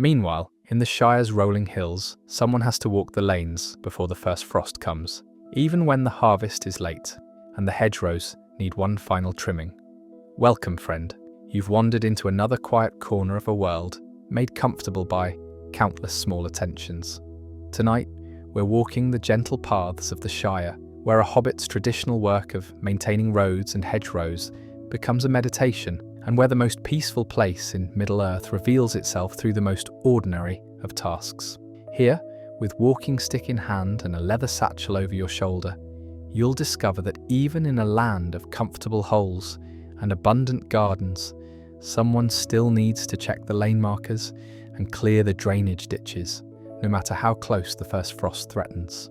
Meanwhile, in the Shire's rolling hills, someone has to walk the lanes before the first frost comes, even when the harvest is late and the hedgerows need one final trimming. Welcome, friend. You've wandered into another quiet corner of a world made comfortable by countless small attentions. Tonight, we're walking the gentle paths of the Shire, where a hobbit's traditional work of maintaining roads and hedgerows becomes a meditation, and where the most peaceful place in Middle-earth reveals itself through the most ordinary of tasks. Here, with walking stick in hand and a leather satchel over your shoulder, you'll discover that even in a land of comfortable holes and abundant gardens, someone still needs to check the lane markers and clear the drainage ditches, no matter how close the first frost threatens.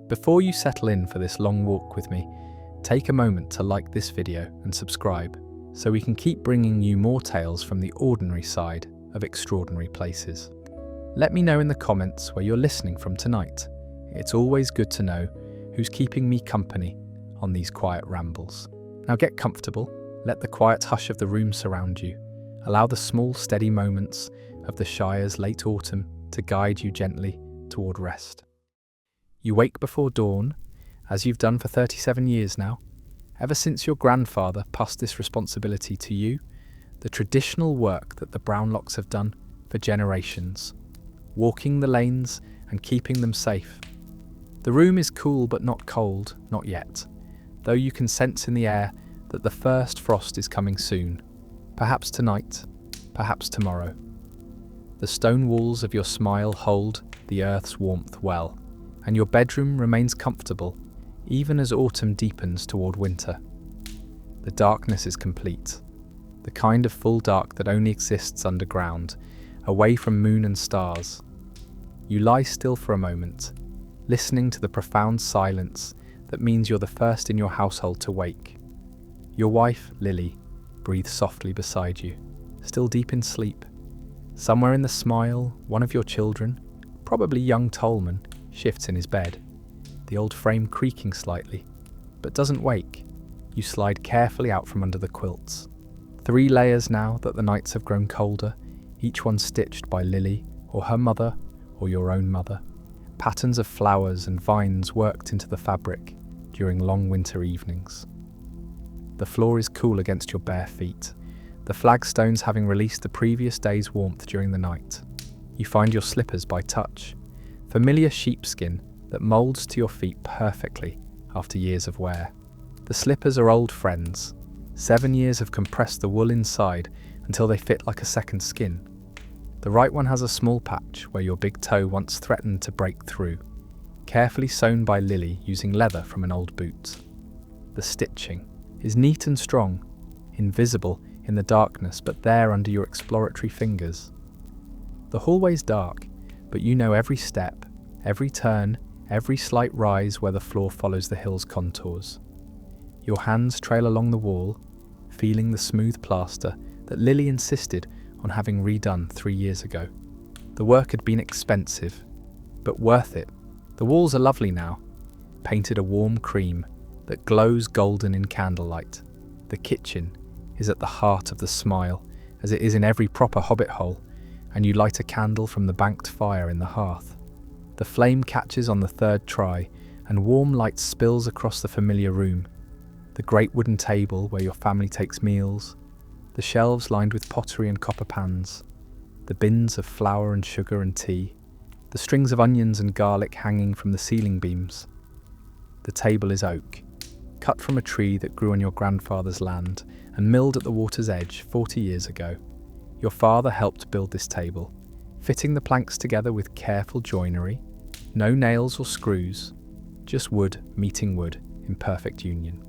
Before you settle in for this long walk with me, take a moment to like this video and subscribe, so we can keep bringing you more tales from the ordinary side of extraordinary places. Let me know in the comments where you're listening from tonight. It's always good to know who's keeping me company on these quiet rambles. Now get comfortable, let the quiet hush of the room surround you, allow the small steady moments of the Shire's late autumn to guide you gently toward rest. You wake before dawn, as you've done for 37 years now. Ever since your grandfather passed this responsibility to you, the traditional work that the Brownlocks have done for generations, walking the lanes and keeping them safe. The room is cool but not cold, not yet, though you can sense in the air that the first frost is coming soon, perhaps tonight, perhaps tomorrow. The stone walls of your smile hold the earth's warmth well, and your bedroom remains comfortable even as autumn deepens toward winter. The darkness is complete, the kind of full dark that only exists underground, away from moon and stars. You lie still for a moment, listening to the profound silence that means you're the first in your household to wake. Your wife, Lily, breathes softly beside you, still deep in sleep. Somewhere in the smile, one of your children, probably young Tolman, shifts in his bed, the old frame creaking slightly, but doesn't wake. You slide carefully out from under the quilts. 3 layers now that the nights have grown colder, each one stitched by Lily or her mother or your own mother. Patterns of flowers and vines worked into the fabric during long winter evenings. The floor is cool against your bare feet, the flagstones having released the previous day's warmth during the night. You find your slippers by touch, familiar sheepskin that molds to your feet perfectly after years of wear. The slippers are old friends. 7 years have compressed the wool inside until they fit like a second skin. The right one has a small patch where your big toe once threatened to break through, carefully sewn by Lily using leather from an old boot. The stitching is neat and strong, invisible in the darkness but there under your exploratory fingers. The hallway's dark, but you know every step, every turn, every slight rise where the floor follows the hill's contours. Your hands trail along the wall, feeling the smooth plaster that Lily insisted on having redone 3 years ago. The work had been expensive, but worth it. The walls are lovely now, painted a warm cream that glows golden in candlelight. The kitchen is at the heart of the smile, as it is in every proper hobbit hole, and you light a candle from the banked fire in the hearth. The flame catches on the 3rd try, and warm light spills across the familiar room. The great wooden table where your family takes meals, the shelves lined with pottery and copper pans, the bins of flour and sugar and tea, the strings of onions and garlic hanging from the ceiling beams. The table is oak, cut from a tree that grew on your grandfather's land and milled at the water's edge 40 years ago. Your father helped build this table, fitting the planks together with careful joinery. No nails or screws, just wood meeting wood in perfect union.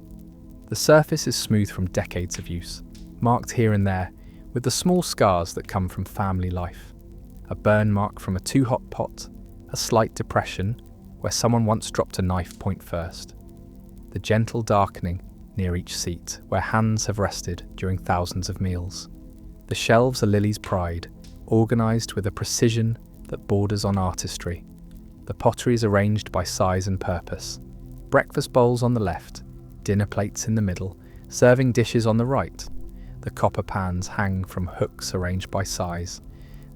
The surface is smooth from decades of use, marked here and there with the small scars that come from family life. A burn mark from a too-hot pot, a slight depression where someone once dropped a knife point first. The gentle darkening near each seat where hands have rested during thousands of meals. The shelves are Lily's pride, organised with a precision that borders on artistry. The pottery is arranged by size and purpose. Breakfast bowls on the left, dinner plates in the middle, serving dishes on the right. The copper pans hang from hooks arranged by size.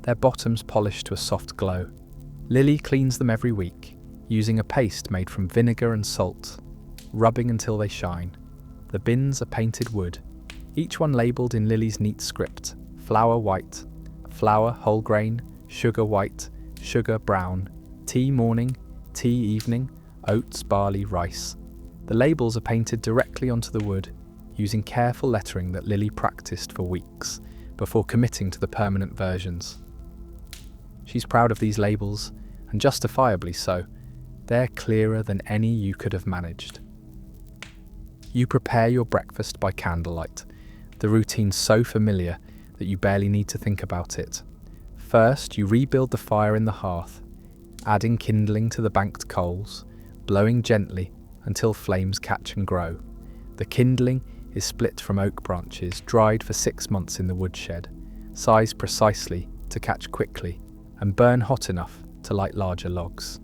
their bottoms polished to a soft glow. Lily cleans them every week, using a paste made from vinegar and salt, rubbing until they shine. The bins are painted wood, each one labelled in Lily's neat script: flour white, flour whole grain, sugar white, sugar brown, tea morning, tea evening, oats, barley, rice. The labels are painted directly onto the wood, using careful lettering that Lily practiced for weeks before committing to the permanent versions. She's proud of these labels, and justifiably so. They're clearer than any you could have managed. You prepare your breakfast by candlelight, the routine so familiar that you barely need to think about it. First, you rebuild the fire in the hearth, adding kindling to the banked coals, blowing gently until flames catch and grow. The kindling is split from oak branches dried for 6 months in the woodshed, sized precisely to catch quickly and burn hot enough to light larger logs.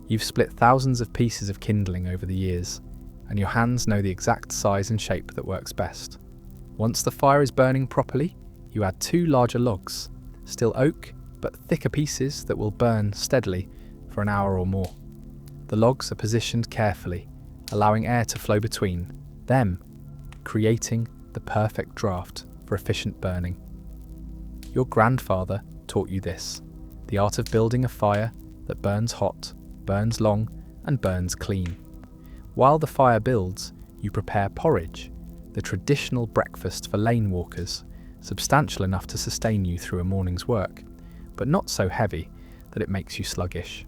You've split thousands of pieces of kindling over the years, and your hands know the exact size and shape that works best. Once the fire is burning properly, you add 2 larger logs, still oak, but thicker pieces that will burn steadily for an hour or more. The logs are positioned carefully, allowing air to flow between them, creating the perfect draft for efficient burning. Your grandfather taught you this, the art of building a fire that burns hot, burns long, and burns clean. While the fire builds, you prepare porridge, the traditional breakfast for lane walkers, substantial enough to sustain you through a morning's work, but not so heavy that it makes you sluggish.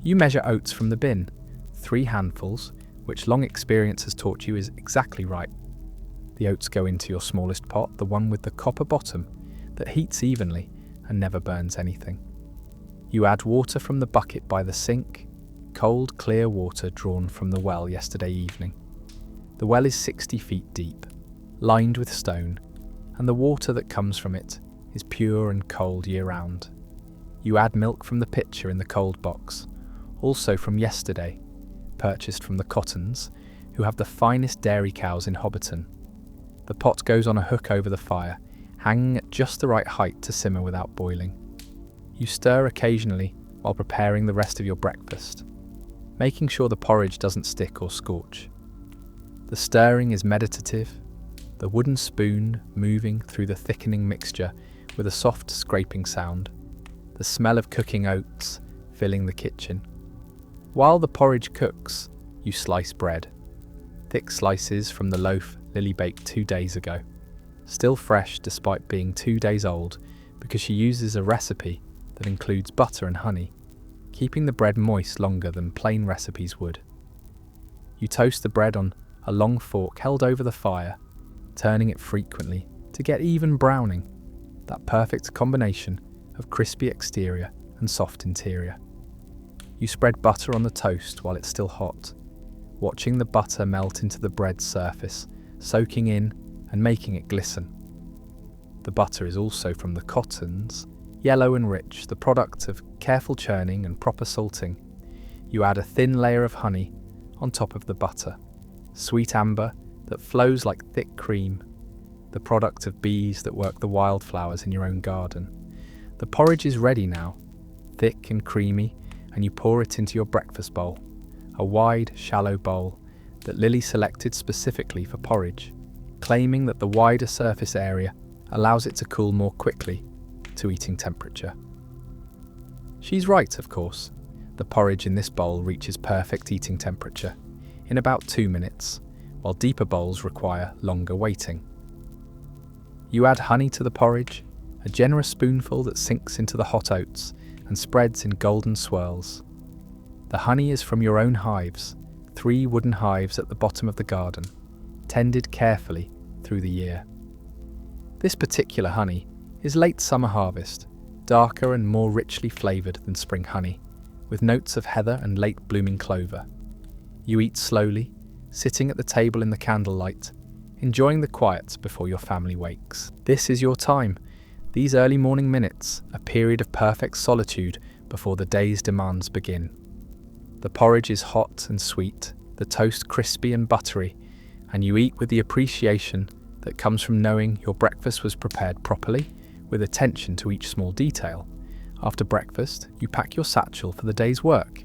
You measure oats from the bin, 3 handfuls, which long experience has taught you is exactly right. The oats go into your smallest pot, the one with the copper bottom that heats evenly and never burns anything. You add water from the bucket by the sink, cold, clear water drawn from the well yesterday evening. The well is 60 feet deep, lined with stone, and the water that comes from it is pure and cold year-round. You add milk from the pitcher in the cold box, also from yesterday, purchased from the Cottons, who have the finest dairy cows in Hobbiton. The pot goes on a hook over the fire, hanging at just the right height to simmer without boiling. You stir occasionally while preparing the rest of your breakfast, making sure the porridge doesn't stick or scorch. The stirring is meditative, the wooden spoon moving through the thickening mixture with a soft scraping sound, the smell of cooking oats filling the kitchen. While the porridge cooks, you slice bread, thick slices from the loaf Lily baked 2 days ago, still fresh despite being 2 days old because she uses a recipe that includes butter and honey, keeping the bread moist longer than plain recipes would. You toast the bread on a long fork held over the fire, turning it frequently to get even browning, that perfect combination of crispy exterior and soft interior. You spread butter on the toast while it's still hot, watching the butter melt into the bread's surface, soaking in and making it glisten. The butter is also from the Cottons, yellow and rich, the product of careful churning and proper salting. You add a thin layer of honey on top of the butter, sweet amber that flows like thick cream, the product of bees that work the wildflowers in your own garden. The porridge is ready now, thick and creamy, and you pour it into your breakfast bowl, a wide, shallow bowl that Lily selected specifically for porridge, claiming that the wider surface area allows it to cool more quickly to eating temperature. She's right, of course. The porridge in this bowl reaches perfect eating temperature in about 2 minutes, while deeper bowls require longer waiting. You add honey to the porridge, a generous spoonful that sinks into the hot oats and spreads in golden swirls. The honey is from your own hives, 3 wooden hives at the bottom of the garden, tended carefully through the year. This particular honey is late summer harvest, darker and more richly flavoured than spring honey, with notes of heather and late blooming clover. You eat slowly, sitting at the table in the candlelight, enjoying the quiet before your family wakes. This is your time, these early morning minutes, a period of perfect solitude before the day's demands begin. The porridge is hot and sweet, the toast crispy and buttery, and you eat with the appreciation that comes from knowing your breakfast was prepared properly, with attention to each small detail. After breakfast, you pack your satchel for the day's work.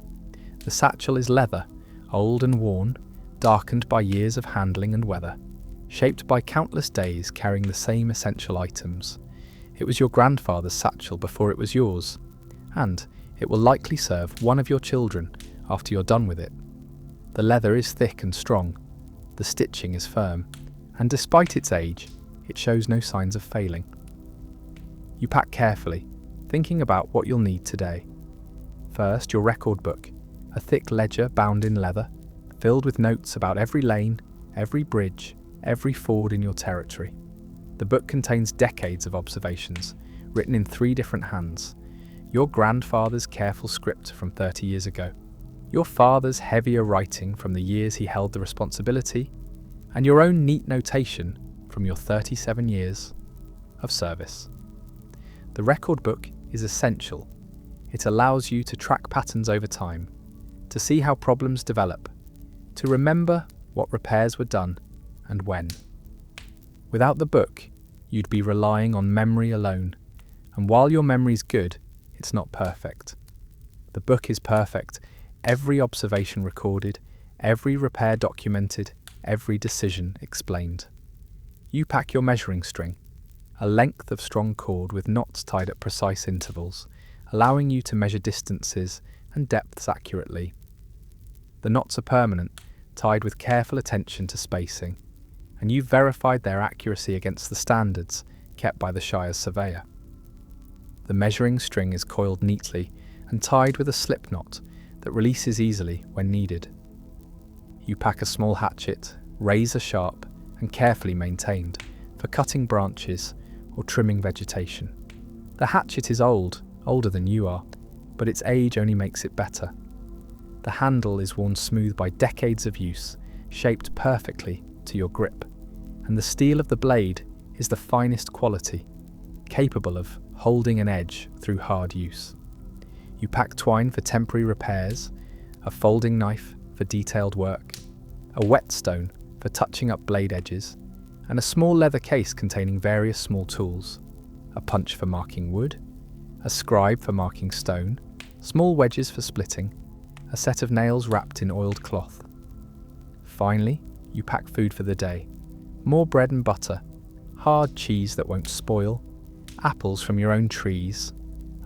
The satchel is leather, old and worn, darkened by years of handling and weather, shaped by countless days carrying the same essential items. It was your grandfather's satchel before it was yours, and it will likely serve one of your children after you're done with it. The leather is thick and strong, the stitching is firm, and despite its age, it shows no signs of failing. You pack carefully, thinking about what you'll need today. First, your record book, a thick ledger bound in leather, filled with notes about every lane, every bridge, every ford in your territory. The book contains decades of observations, written in 3 different hands. Your grandfather's careful script from 30 years ago, your father's heavier writing from the years he held the responsibility, and your own neat notation from your 37 years of service. The record book is essential. It allows you to track patterns over time, to see how problems develop, to remember what repairs were done and when. Without the book, you'd be relying on memory alone, and while your memory's good, it's not perfect. The book is perfect, every observation recorded, every repair documented, every decision explained. You pack your measuring string, a length of strong cord with knots tied at precise intervals, allowing you to measure distances and depths accurately. The knots are permanent, tied with careful attention to spacing, and you've verified their accuracy against the standards kept by the Shire's surveyor. The measuring string is coiled neatly and tied with a slip knot that releases easily when needed. You pack a small hatchet, razor sharp and carefully maintained, for cutting branches or trimming vegetation. The hatchet is old, older than you are, but its age only makes it better. The handle is worn smooth by decades of use, shaped perfectly to your grip, and the steel of the blade is the finest quality, capable of holding an edge through hard use. You pack twine for temporary repairs, a folding knife for detailed work, a whetstone for touching up blade edges, and a small leather case containing various small tools, a punch for marking wood, a scribe for marking stone, small wedges for splitting, a set of nails wrapped in oiled cloth. Finally, you pack food for the day, more bread and butter, hard cheese that won't spoil, apples from your own trees,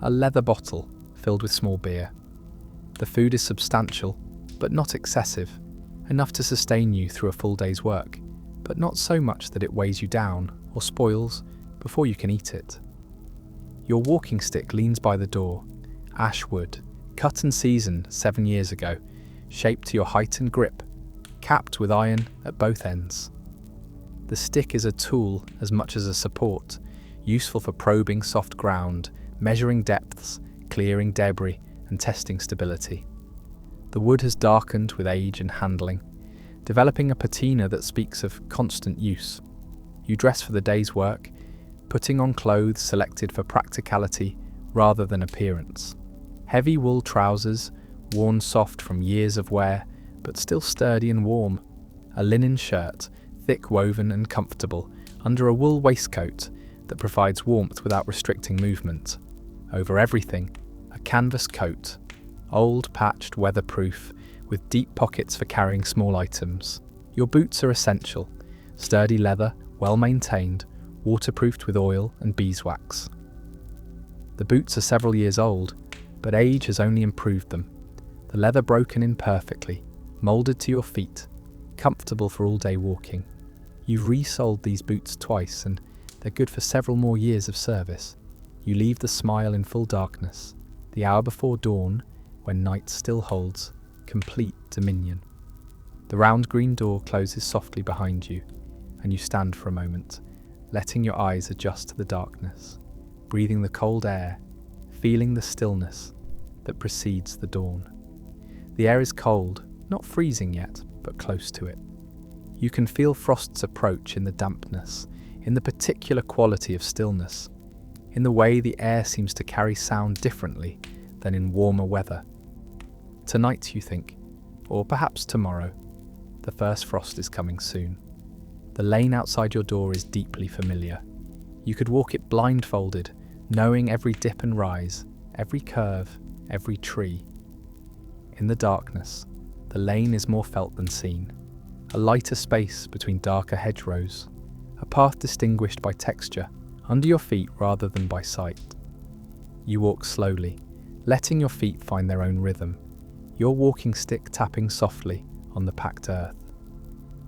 a leather bottle filled with small beer. The food is substantial, but not excessive, enough to sustain you through a full day's work, but not so much that it weighs you down or spoils before you can eat it. Your walking stick leans by the door, ash wood, cut and seasoned 7 years ago, shaped to your height and grip, capped with iron at both ends. The stick is a tool as much as a support, useful for probing soft ground, measuring depths, clearing debris, and testing stability. The wood has darkened with age and handling, developing a patina that speaks of constant use. You dress for the day's work, putting on clothes selected for practicality rather than appearance. Heavy wool trousers, worn soft from years of wear, but still sturdy and warm. A linen shirt, thick woven and comfortable, under a wool waistcoat that provides warmth without restricting movement. Over everything, a canvas coat, old, patched, weatherproof, with deep pockets for carrying small items. Your boots are essential, sturdy leather, well maintained, waterproofed with oil and beeswax. The boots are several years old, but age has only improved them. The leather broken in perfectly, moulded to your feet, comfortable for all-day walking. You've resoled these boots twice and they're good for several more years of service. You leave the smile in full darkness, the hour before dawn, when night still holds complete dominion. The round green door closes softly behind you, and you stand for a moment, letting your eyes adjust to the darkness, breathing the cold air, feeling the stillness that precedes the dawn. The air is cold, not freezing yet, but close to it. You can feel frost's approach in the dampness, in the particular quality of stillness, in the way the air seems to carry sound differently than in warmer weather. Tonight, you think, or perhaps tomorrow, the first frost is coming soon. The lane outside your door is deeply familiar. You could walk it blindfolded, knowing every dip and rise, every curve, every tree. In the darkness, the lane is more felt than seen, a lighter space between darker hedgerows, a path distinguished by texture, under your feet rather than by sight. You walk slowly, letting your feet find their own rhythm, your walking stick tapping softly on the packed earth.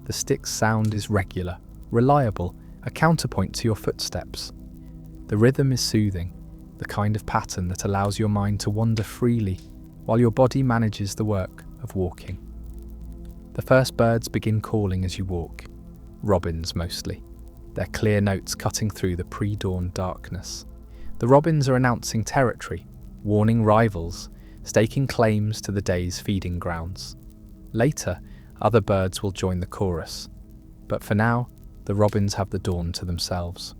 The stick's sound is regular, reliable, a counterpoint to your footsteps. The rhythm is soothing, the kind of pattern that allows your mind to wander freely while your body manages the work of walking. The first birds begin calling as you walk, robins mostly, their clear notes cutting through the pre-dawn darkness. The robins are announcing territory, warning rivals, staking claims to the day's feeding grounds. Later, other birds will join the chorus, but for now, the robins have the dawn to themselves.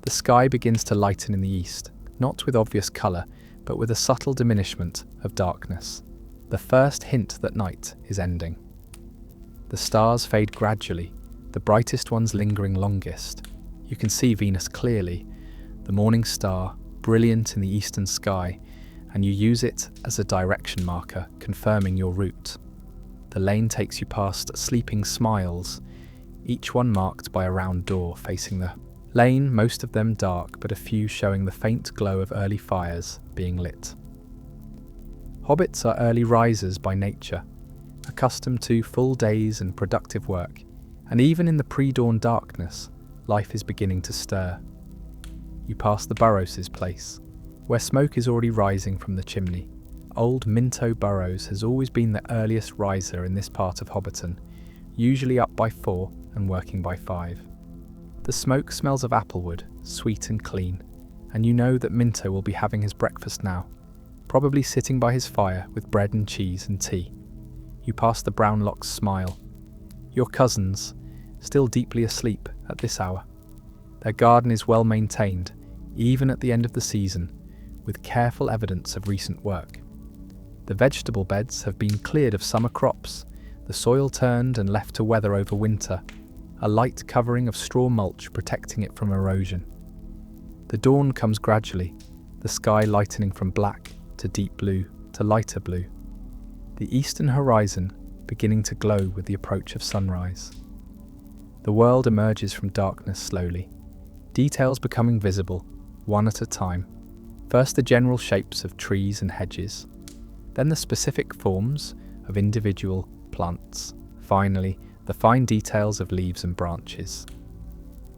The sky begins to lighten in the east, not with obvious colour, but with a subtle diminishment of darkness, the first hint that night is ending. The stars fade gradually, the brightest ones lingering longest. You can see Venus clearly, the morning star, brilliant in the eastern sky, and you use it as a direction marker, confirming your route. The lane takes you past sleeping smiles, each one marked by a round door facing the lane, most of them dark, but a few showing the faint glow of early fires being lit. Hobbits are early risers by nature, accustomed to full days and productive work, and even in the pre-dawn darkness, life is beginning to stir. You pass the Burrows' place, where smoke is already rising from the chimney. Old Minto Burrows has always been the earliest riser in this part of Hobbiton, usually up by 4 and working by 5. The smoke smells of applewood, sweet and clean, and you know that Minto will be having his breakfast now, probably sitting by his fire with bread and cheese and tea. You pass the Brownlocks' smile. Your cousins, still deeply asleep at this hour. Their garden is well maintained, even at the end of the season, with careful evidence of recent work. The vegetable beds have been cleared of summer crops, the soil turned and left to weather over winter, a light covering of straw mulch protecting it from erosion. The dawn comes gradually, the sky lightening from black to deep blue to lighter blue. The eastern horizon beginning to glow with the approach of sunrise. The world emerges from darkness slowly, details becoming visible, one at a time. First the general shapes of trees and hedges, then the specific forms of individual plants, finally the fine details of leaves and branches.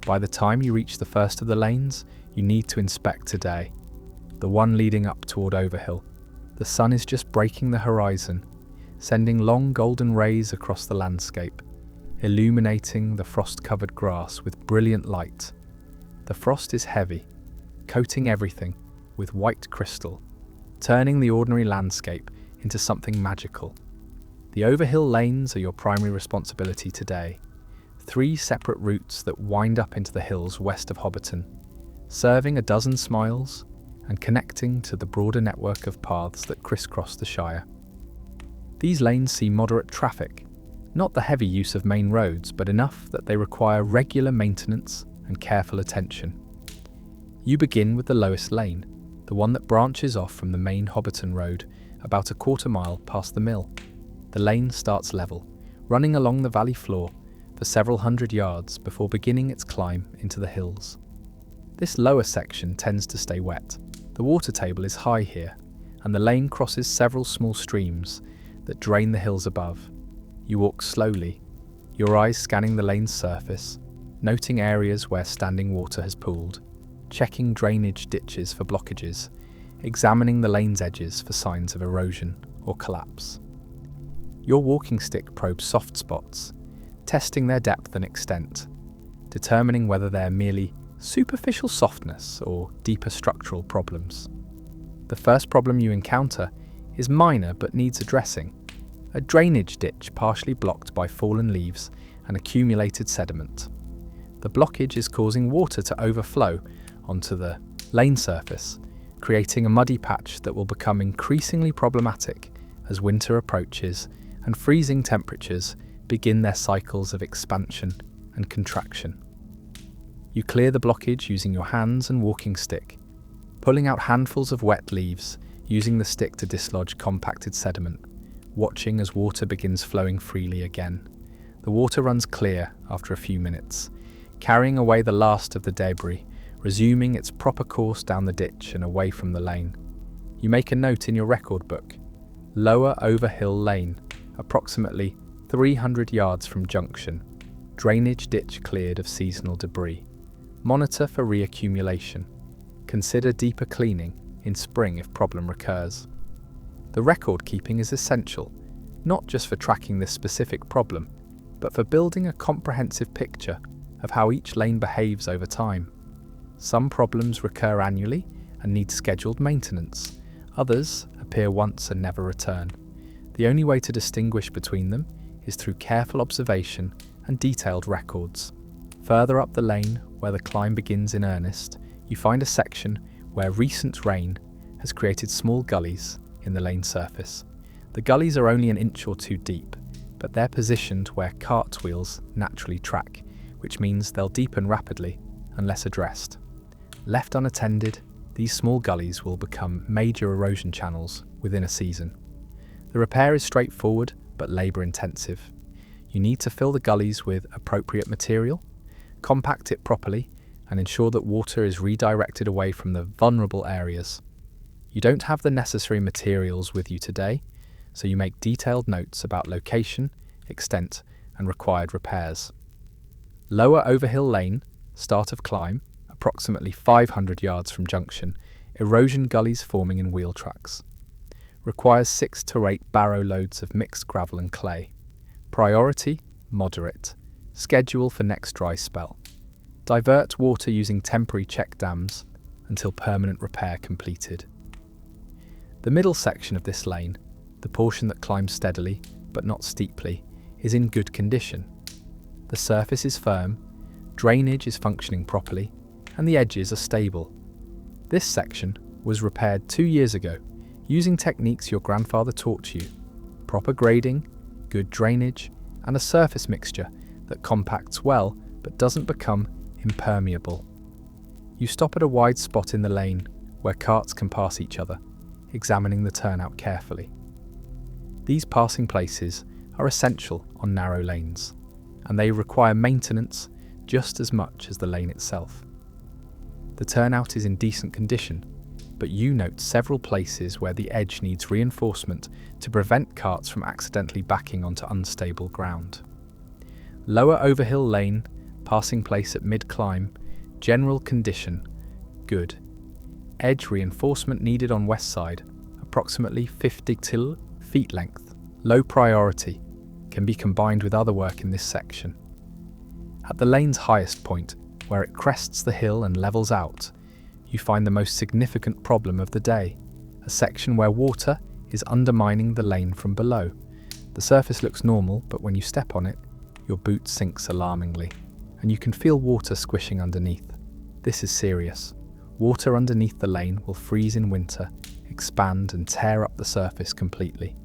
By the time you reach the first of the lanes, you need to inspect today, the one leading up toward Overhill. The sun is just breaking the horizon, sending long golden rays across the landscape, illuminating the frost-covered grass with brilliant light. The frost is heavy, coating everything with white crystal, turning the ordinary landscape into something magical. The Overhill lanes are your primary responsibility today, 3 separate routes that wind up into the hills west of Hobbiton, serving a dozen smiles and connecting to the broader network of paths that crisscross the Shire. These lanes see moderate traffic, not the heavy use of main roads, but enough that they require regular maintenance and careful attention. You begin with the lowest lane, the one that branches off from the main Hobbiton road about a quarter mile past the mill. The lane starts level, running along the valley floor for several hundred yards before beginning its climb into the hills. This lower section tends to stay wet. The water table is high here, and the lane crosses several small streams that drain the hills above. You walk slowly, your eyes scanning the lane's surface, noting areas where standing water has pooled, checking drainage ditches for blockages, examining the lane's edges for signs of erosion or collapse. Your walking stick probes soft spots, testing their depth and extent, determining whether they're merely superficial softness or deeper structural problems. The first problem you encounter is minor but needs addressing. A drainage ditch partially blocked by fallen leaves and accumulated sediment. The blockage is causing water to overflow onto the lane surface, creating a muddy patch that will become increasingly problematic as winter approaches and freezing temperatures begin their cycles of expansion and contraction. You clear the blockage using your hands and walking stick, pulling out handfuls of wet leaves, using the stick to dislodge compacted sediment, watching as water begins flowing freely again. The water runs clear after a few minutes, carrying away the last of the debris, resuming its proper course down the ditch and away from the lane. You make a note in your record book. Lower Overhill Lane, approximately 300 yards from junction. Drainage ditch cleared of seasonal debris. Monitor for reaccumulation. Consider deeper cleaning in spring if problem recurs. The record keeping is essential, not just for tracking this specific problem, but for building a comprehensive picture of how each lane behaves over time. Some problems recur annually and need scheduled maintenance. Others appear once and never return. The only way to distinguish between them is through careful observation and detailed records. Further up the lane, where the climb begins in earnest, you find a section where recent rain has created small gullies in the lane surface. The gullies are only an inch or two deep, but they're positioned where cart wheels naturally track, which means they'll deepen rapidly unless addressed. Left unattended, these small gullies will become major erosion channels within a season. The repair is straightforward but labour-intensive. You need to fill the gullies with appropriate material, compact it properly, and ensure that water is redirected away from the vulnerable areas. You don't have the necessary materials with you today, so you make detailed notes about location, extent, and required repairs. Lower Overhill Lane, start of climb, approximately 500 yards from junction, erosion gullies forming in wheel tracks. Requires 6 to 8 barrow loads of mixed gravel and clay. Priority, moderate. Schedule for next dry spell. Divert water using temporary check dams until permanent repair completed. The middle section of this lane, the portion that climbs steadily but not steeply, is in good condition. The surface is firm, drainage is functioning properly, and the edges are stable. This section was repaired 2 years ago using techniques your grandfather taught you: proper grading, good drainage, and a surface mixture that compacts well but doesn't become impermeable. You stop at a wide spot in the lane where carts can pass each other, examining the turnout carefully. These passing places are essential on narrow lanes, and they require maintenance just as much as the lane itself. The turnout is in decent condition, but you note several places where the edge needs reinforcement to prevent carts from accidentally backing onto unstable ground. Lower Overhill Lane, passing place at mid-climb, general condition, good. Edge reinforcement needed on west side, approximately 50 feet length. Low priority, can be combined with other work in this section. At the lane's highest point, where it crests the hill and levels out, you find the most significant problem of the day, a section where water is undermining the lane from below. The surface looks normal, but when you step on it, your boot sinks alarmingly, and you can feel water squishing underneath. This is serious. Water underneath the lane will freeze in winter, expand and tear up the surface completely.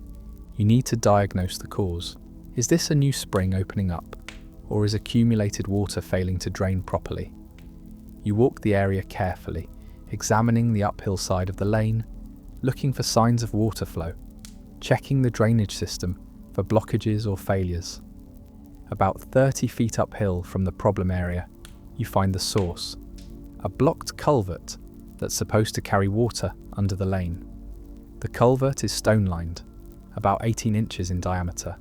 You need to diagnose the cause. Is this a new spring opening up, or is accumulated water failing to drain properly? You walk the area carefully, examining the uphill side of the lane, looking for signs of water flow, checking the drainage system for blockages or failures. About 30 feet uphill from the problem area, you find the source, a blocked culvert that's supposed to carry water under the lane. The culvert is stone-lined, about 18 inches in diameter,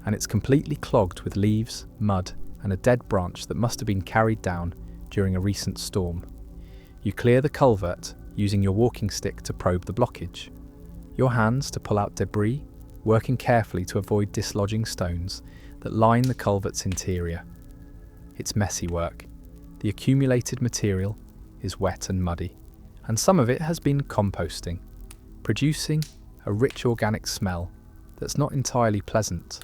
and it's completely clogged with leaves, mud, and a dead branch that must have been carried down during a recent storm. You clear the culvert using your walking stick to probe the blockage, your hands to pull out debris, working carefully to avoid dislodging stones that line the culvert's interior. It's messy work. The accumulated material is wet and muddy, and some of it has been composting, producing a rich organic smell that's not entirely pleasant.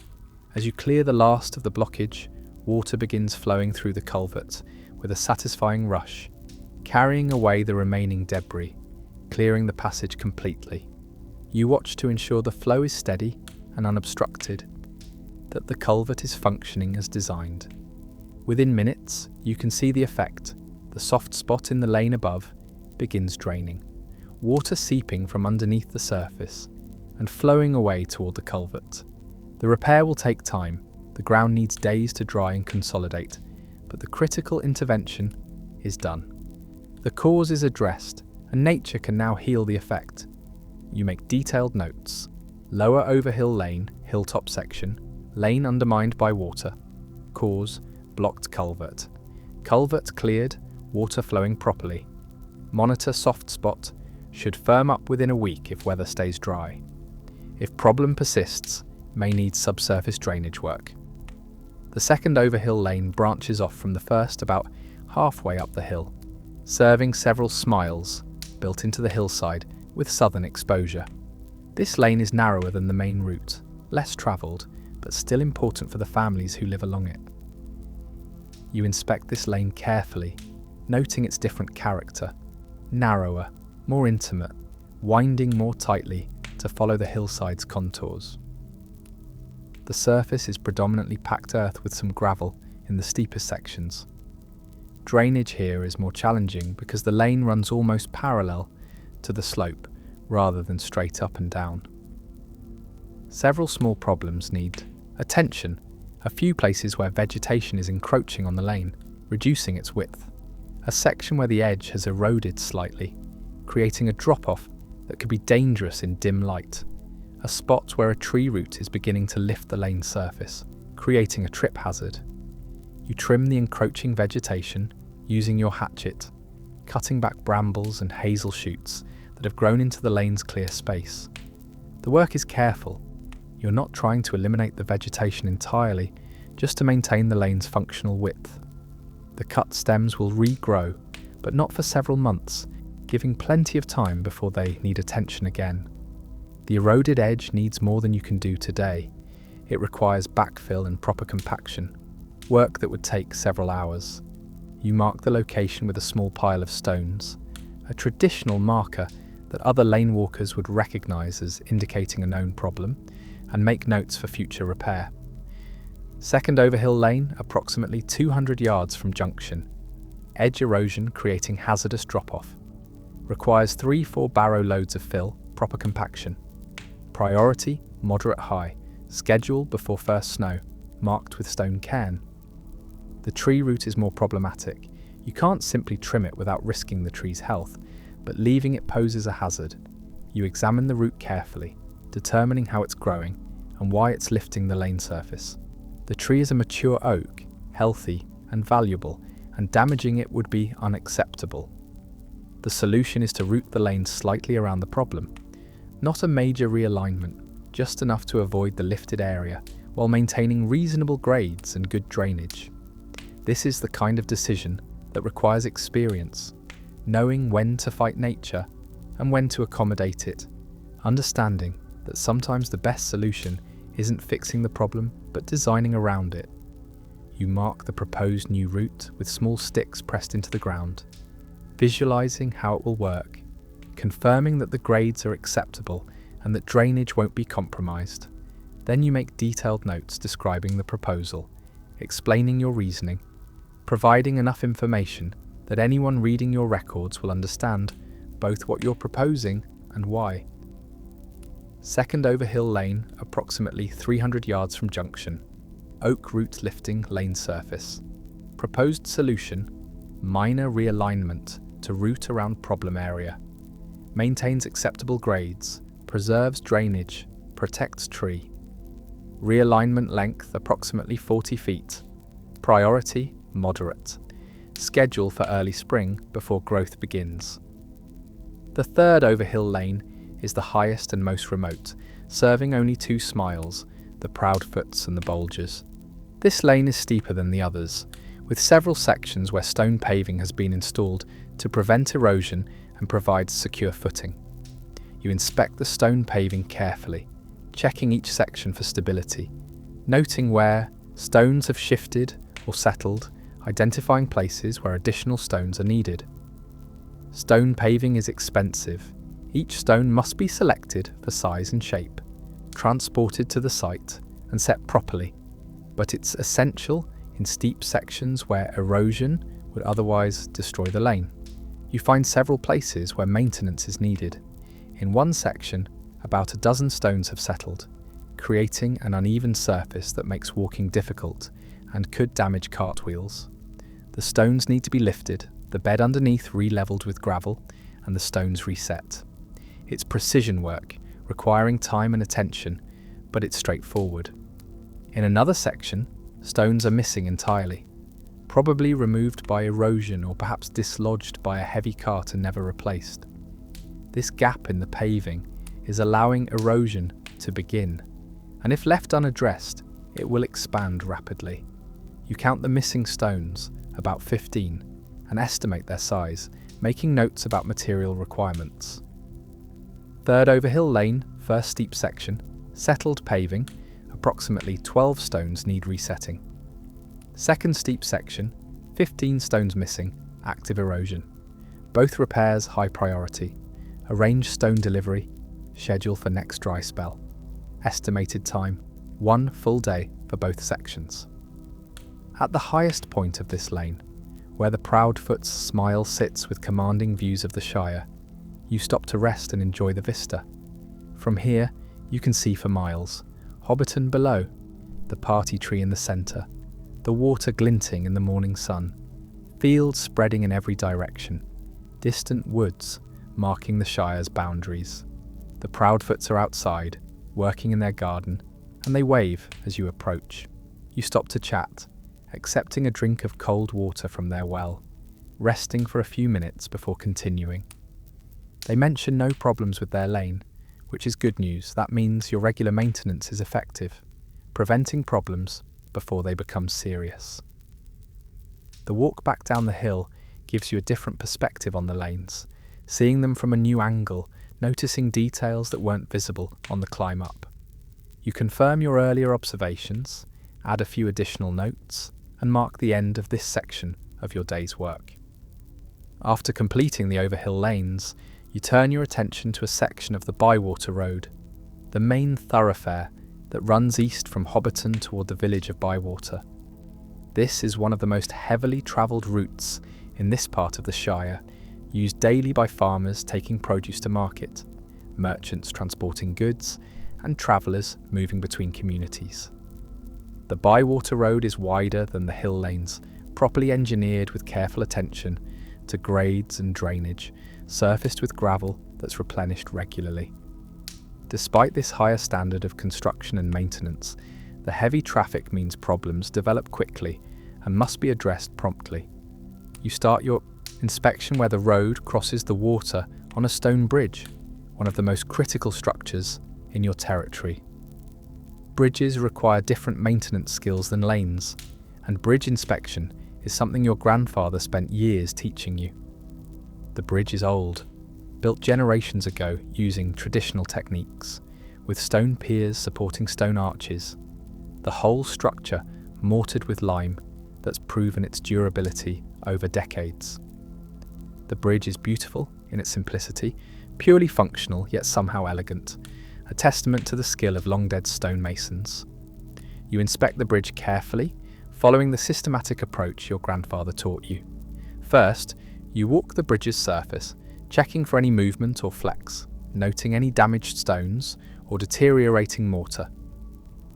As you clear the last of the blockage, water begins flowing through the culvert with a satisfying rush, carrying away the remaining debris, clearing the passage completely. You watch to ensure the flow is steady and unobstructed, that the culvert is functioning as designed. Within minutes, you can see the effect The soft spot in the lane above begins draining, water seeping from underneath the surface and flowing away toward the culvert. The repair will take time. The ground needs days to dry and consolidate, but the critical intervention is done. The cause is addressed, and nature can now heal the effect. You make detailed notes. Lower Overhill Lane, hilltop section, lane undermined by water. Cause, blocked culvert. Culvert cleared, water flowing properly. Monitor soft spot, should firm up within a week if weather stays dry. If problem persists, may need subsurface drainage work. The second Overhill Lane branches off from the first about halfway up the hill, serving several smiles built into the hillside with southern exposure. This lane is narrower than the main route, less travelled, but still important for the families who live along it. You inspect this lane carefully, noting its different character: narrower, more intimate, winding more tightly to follow the hillside's contours. The surface is predominantly packed earth with some gravel in the steeper sections. Drainage here is more challenging because the lane runs almost parallel to the slope rather than straight up and down. Several small problems need attention. A few places where vegetation is encroaching on the lane, reducing its width. A section where the edge has eroded slightly, creating a drop-off that could be dangerous in dim light. A spot where a tree root is beginning to lift the lane surface, creating a trip hazard. You trim the encroaching vegetation using your hatchet, cutting back brambles and hazel shoots that have grown into the lane's clear space. The work is careful. You're not trying to eliminate the vegetation entirely, just to maintain the lane's functional width. The cut stems will regrow, but not for several months, giving plenty of time before they need attention again. The eroded edge needs more than you can do today. It requires backfill and proper compaction, work that would take several hours. You mark the location with a small pile of stones, a traditional marker that other lane walkers would recognise as indicating a known problem, and make notes for future repair. Second Overhill Lane, approximately 200 yards from junction. Edge erosion creating hazardous drop-off. Requires 3-4 barrow loads of fill, proper compaction. Priority, moderate high. Schedule before first snow, marked with stone cairn. The tree root is more problematic. You can't simply trim it without risking the tree's health, but leaving it poses a hazard. You examine the root carefully, determining how it's growing and why it's lifting the lane surface. The tree is a mature oak, healthy and valuable, and damaging it would be unacceptable. The solution is to root the lane slightly around the problem. Not a major realignment, just enough to avoid the lifted area while maintaining reasonable grades and good drainage. This is the kind of decision that requires experience, knowing when to fight nature and when to accommodate it, understanding that sometimes the best solution isn't fixing the problem but designing around it. You mark the proposed new route with small sticks pressed into the ground, visualizing how it will work, confirming that the grades are acceptable and that drainage won't be compromised. Then you make detailed notes describing the proposal, explaining your reasoning, providing enough information that anyone reading your records will understand both what you're proposing and why. Second Overhill Lane, approximately 300 yards from junction. Oak root lifting lane surface. Proposed solution: minor realignment to route around problem area. Maintains acceptable grades, preserves drainage, protects tree. Realignment length approximately 40 feet. Priority: moderate. Schedule for early spring before growth begins. The third Overhill Lane is the highest and most remote, serving only 2 smiles, the Proudfoots and the Bolgers. This lane is steeper than the others, with several sections where stone paving has been installed to prevent erosion and provide secure footing. You inspect the stone paving carefully, checking each section for stability, noting where stones have shifted or settled, identifying places where additional stones are needed. Stone paving is expensive. Each stone must be selected for size and shape, transported to the site and set properly, but it's essential in steep sections where erosion would otherwise destroy the lane. You find several places where maintenance is needed. In one section, about a dozen stones have settled, creating an uneven surface that makes walking difficult and could damage cartwheels. The stones need to be lifted, the bed underneath re-levelled with gravel, and the stones reset. It's precision work, requiring time and attention, but it's straightforward. In another section, stones are missing entirely, probably removed by erosion or perhaps dislodged by a heavy cart and never replaced. This gap in the paving is allowing erosion to begin, and if left unaddressed, it will expand rapidly. You count the missing stones, about 15, and estimate their size, making notes about material requirements. Third Overhill Lane, first steep section, settled paving, approximately 12 stones need resetting. Second steep section, 15 stones missing, active erosion. Both repairs high priority. Arrange stone delivery, schedule for next dry spell. Estimated time, 1 full day for both sections. At the highest point of this lane, where the Proudfoot's smile sits with commanding views of the Shire, you stop to rest and enjoy the vista. From here, you can see for miles, Hobbiton below, the party tree in the centre, the water glinting in the morning sun, fields spreading in every direction, distant woods marking the Shire's boundaries. The Proudfoots are outside, working in their garden, and they wave as you approach. You stop to chat, accepting a drink of cold water from their well, resting for a few minutes before continuing. They mention no problems with their lane, which is good news. That means your regular maintenance is effective, preventing problems before they become serious. The walk back down the hill gives you a different perspective on the lanes, seeing them from a new angle, noticing details that weren't visible on the climb up. You confirm your earlier observations, add a few additional notes, and mark the end of this section of your day's work. After completing the Overhill lanes, you turn your attention to a section of the Bywater Road, the main thoroughfare that runs east from Hobbiton toward the village of Bywater. This is one of the most heavily travelled routes in this part of the Shire, used daily by farmers taking produce to market, merchants transporting goods, and travellers moving between communities. The Bywater Road is wider than the hill lanes, properly engineered with careful attention to grades and drainage, surfaced with gravel that's replenished regularly. Despite this higher standard of construction and maintenance, the heavy traffic means problems develop quickly and must be addressed promptly. You start your inspection where the road crosses the water on a stone bridge, one of the most critical structures in your territory. Bridges require different maintenance skills than lanes, and bridge inspection is something your grandfather spent years teaching you. The bridge is old, built generations ago using traditional techniques, with stone piers supporting stone arches. The whole structure mortared with lime that's proven its durability over decades. The bridge is beautiful in its simplicity, purely functional yet somehow elegant, a testament to the skill of long-dead stonemasons. You inspect the bridge carefully, following the systematic approach your grandfather taught you. First, you walk the bridge's surface, checking for any movement or flex, noting any damaged stones or deteriorating mortar.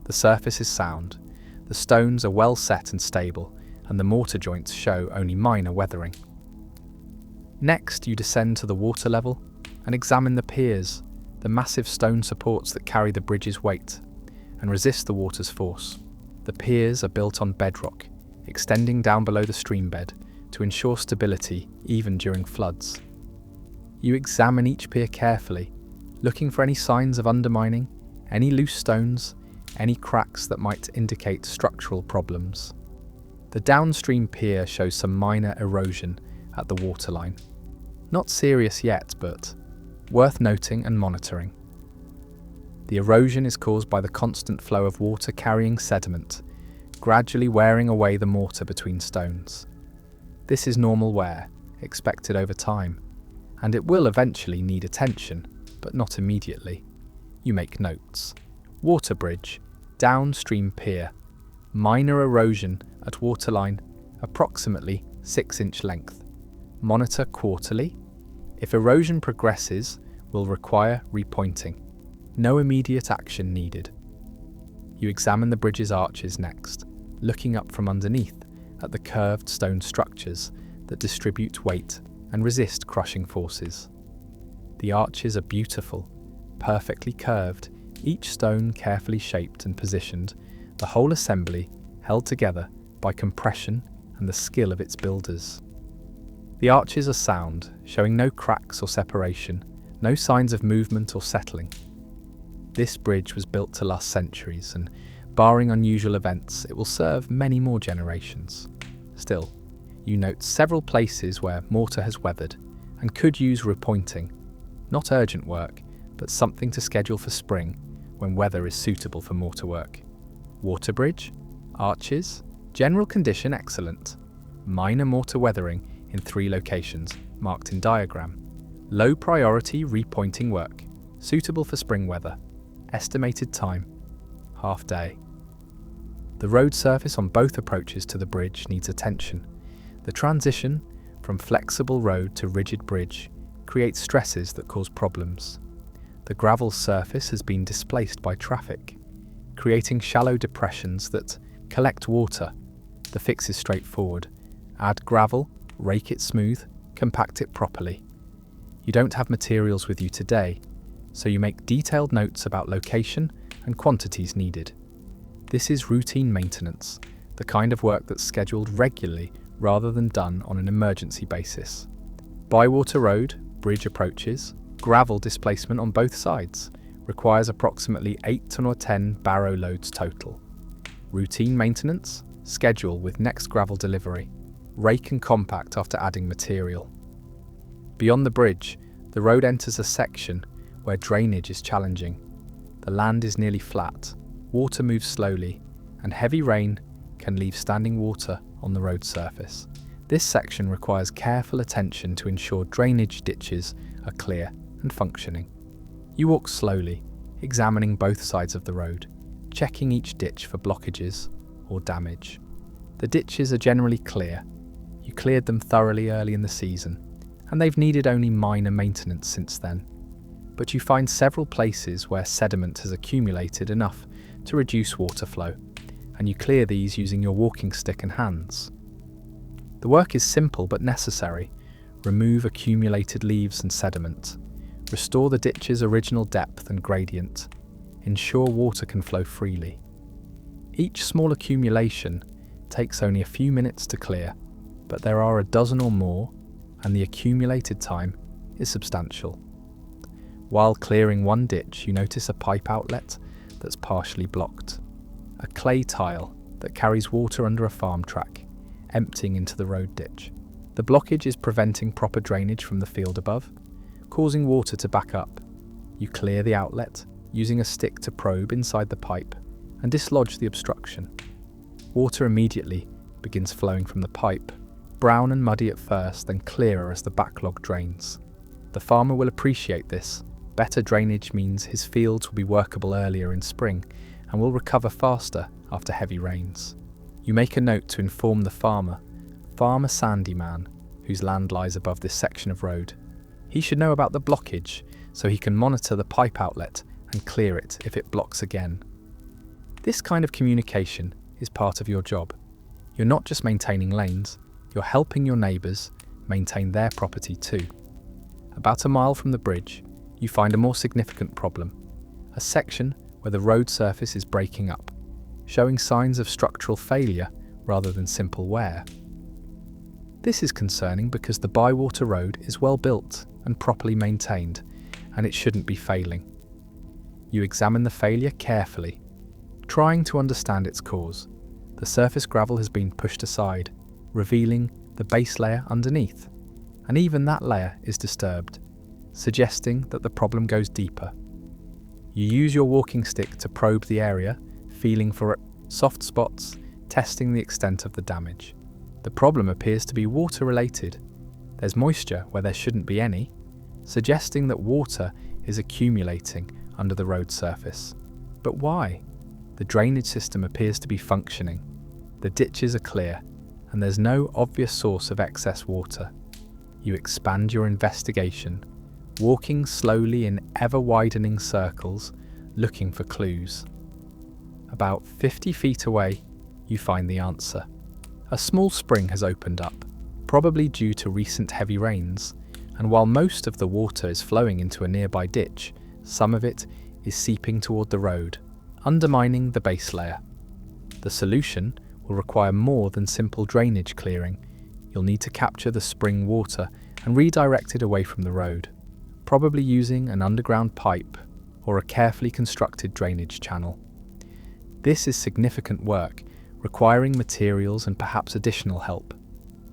The surface is sound, the stones are well set and stable, and the mortar joints show only minor weathering. Next, you descend to the water level and examine the piers, the massive stone supports that carry the bridge's weight and resist the water's force. The piers are built on bedrock, extending down below the stream bed to ensure stability even during floods. You examine each pier carefully, looking for any signs of undermining, any loose stones, any cracks that might indicate structural problems. The downstream pier shows some minor erosion at the waterline. Not serious yet, but worth noting and monitoring. The erosion is caused by the constant flow of water carrying sediment, gradually wearing away the mortar between stones. This is normal wear, expected over time, and it will eventually need attention, but not immediately. You make notes. Water bridge, downstream pier, minor erosion at waterline, approximately 6-inch length. Monitor quarterly. If erosion progresses, will require repointing. No immediate action needed. You examine the bridge's arches next, looking up from underneath at the curved stone structures that distribute weight and resist crushing forces. The arches are beautiful, perfectly curved, each stone carefully shaped and positioned, the whole assembly held together by compression and the skill of its builders. The arches are sound, showing no cracks or separation, no signs of movement or settling. This bridge was built to last centuries, and barring unusual events, it will serve many more generations. Still, you note several places where mortar has weathered and could use repointing. Not urgent work, but something to schedule for spring when weather is suitable for mortar work. Water bridge, arches, general condition excellent. Minor mortar weathering in 3 locations, marked in diagram. Low priority repointing work, suitable for spring weather. Estimated time, half day. The road surface on both approaches to the bridge needs attention. The transition from flexible road to rigid bridge creates stresses that cause problems. The gravel surface has been displaced by traffic, creating shallow depressions that collect water. The fix is straightforward. Add gravel, rake it smooth, compact it properly. You don't have materials with you today, so you make detailed notes about location and quantities needed. This is routine maintenance, the kind of work that's scheduled regularly rather than done on an emergency basis. Bywater road, bridge approaches, gravel displacement on both sides, requires approximately 8 or 10 barrow loads total. Routine maintenance, schedule with next gravel delivery. Rake and compact after adding material. Beyond the bridge, the road enters a section where drainage is challenging. The land is nearly flat, water moves slowly, and heavy rain can leave standing water on the road surface. This section requires careful attention to ensure drainage ditches are clear and functioning. You walk slowly, examining both sides of the road, checking each ditch for blockages or damage. The ditches are generally clear. You cleared them thoroughly early in the season, and they've needed only minor maintenance since then. But you find several places where sediment has accumulated enough to reduce water flow, and you clear these using your walking stick and hands. The work is simple but necessary. Remove accumulated leaves and sediment. Restore the ditch's original depth and gradient. Ensure water can flow freely. Each small accumulation takes only a few minutes to clear, but there are a dozen or more, and the accumulated time is substantial. While clearing one ditch, you notice a pipe outlet that's partially blocked. A clay tile that carries water under a farm track, emptying into the road ditch. The blockage is preventing proper drainage from the field above, causing water to back up. You clear the outlet, using a stick to probe inside the pipe and dislodge the obstruction. Water immediately begins flowing from the pipe, brown and muddy at first, then clearer as the backlog drains. The farmer will appreciate this. Better drainage means his fields will be workable earlier in spring and will recover faster after heavy rains. You make a note to inform the farmer, Farmer Sandyman, whose land lies above this section of road. He should know about the blockage so he can monitor the pipe outlet and clear it if it blocks again. This kind of communication is part of your job. You're not just maintaining lanes, you're helping your neighbours maintain their property too. About a mile from the bridge, you find a more significant problem, a section where the road surface is breaking up, showing signs of structural failure rather than simple wear. This is concerning because the Bywater road is well built and properly maintained, and it shouldn't be failing. You examine the failure carefully, trying to understand its cause. The surface gravel has been pushed aside, revealing the base layer underneath, and even that layer is disturbed, suggesting that the problem goes deeper. You use your walking stick to probe the area, feeling for soft spots, testing the extent of the damage. The problem appears to be water-related. There's moisture where there shouldn't be any, suggesting that water is accumulating under the road surface. But why? The drainage system appears to be functioning. The ditches are clear, and there's no obvious source of excess water. You expand your investigation, walking slowly in ever-widening circles, looking for clues. About 50 feet away, you find the answer. A small spring has opened up, probably due to recent heavy rains, and while most of the water is flowing into a nearby ditch, some of it is seeping toward the road, undermining the base layer. The solution will require more than simple drainage clearing. You'll need to capture the spring water and redirect it away from the road, probably using an underground pipe or a carefully constructed drainage channel. This is significant work, requiring materials and perhaps additional help.